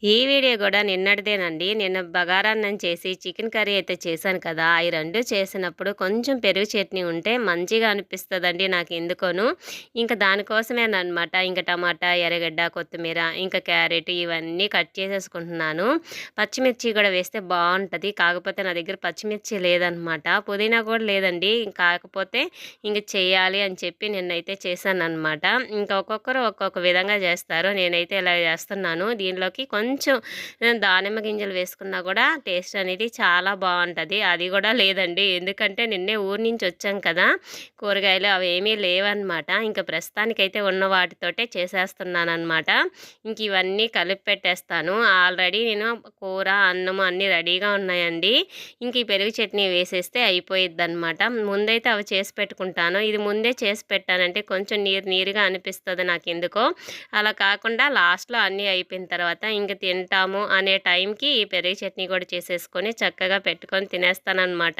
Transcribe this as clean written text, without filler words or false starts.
ఈ వీడియో కూడా నిన్నటిదేనండి. నిన్న బగారన్నం చేసి చికెన్ కర్రీ అయితే చేశాను కదా! ఈ 2 చేసినప్పుడు కొంచెం పెరుగు చట్నీ ఉంటే మంచిగా అనిపిస్తదండి నాకెందుకోను. ఇంక దానికోసమేననమాట. ఇంక టమాటా, ఎర్రగడ్డ, కొత్తిమీర, ఇంకా క్యారెట్ ఇవన్నీ కట్ చేసేసుకుంటున్నాను. పచ్చిమిర్చి కూడా వేస్తే బావుంటది. కాకపోతే నా దగ్గర పచ్చిమిర్చి లేదనమాట. పుదీనా కూడా లేదండి. కాకపోతే ఇంక చెయ్యాలి అని చెప్పి నిన్నైతే చేశాననమాట. ఇంకా ఒక్కొక్కరు ఒక్కొక్క విధంగా చేస్తారు. నేనైతే ఇలా చేస్తున్నాను. దీనిలోకి కొంచెం దానిమ్మ గింజలు వేసుకున్నా కూడా టేస్ట్ అనేది చాలా బాగుంటుంది. అది కూడా లేదండి, ఎందుకంటే నిన్నే ఊరి నుంచి వచ్చాం కదా, కూరగాయలు అవి ఏమీ లేవన్నమాట. ఇంకా ప్రస్తుతానికైతే ఉన్న వాటితోటే చేసేస్తున్నాను అనమాట. ఇంక ఇవన్నీ కలిపి పెట్టేస్తాను. ఆల్రెడీ నేను కూర అన్నం అన్నీ రెడీగా ఉన్నాయండి. ఇంక ఈ పెరుగు చట్నీ వేసేస్తే అయిపోయిద్ది అనమాట. ముందైతే అవి చేసి పెట్టుకుంటాను. ఇది ముందే చేసి పెట్టానంటే కొంచెం నీరు నీరుగా అనిపిస్తుంది నాకు ఎందుకో. అలా కాకుండా లాస్ట్లో అన్నీ అయిపోయిన తర్వాత ఇంక తింటాము అనే టైంకి ఈ పెరుగు చట్నీ కూడా చేసేసుకొని చక్కగా పెట్టుకొని తినేస్తానన్నమాట.